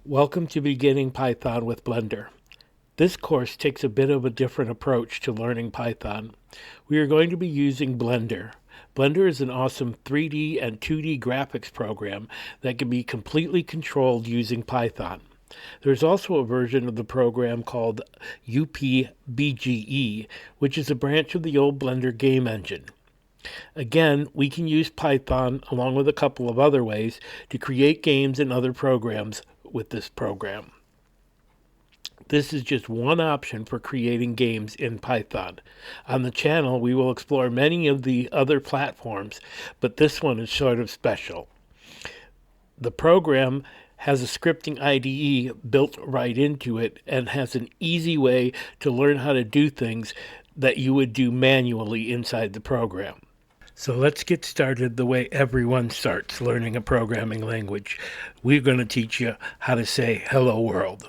Welcome to Beginning Python with Blender. This course takes a bit of a different approach to learning Python. We are going to be using Blender. Blender is an awesome 3D and 2D graphics program that can be completely controlled using Python. There's also a version of the program called UPBGE, which is a branch of the old Blender game engine. Again, we can use Python along with a couple of other ways to create games and other programs with this program. This is just one option for creating games in Python. On the channel, we will explore many of the other platforms, but this one is sort of special. The program has a scripting IDE built right into it and has an easy way to learn how to do things that you would do manually inside the program. So let's get started the way everyone starts learning a programming language. We're going to teach you how to say hello world.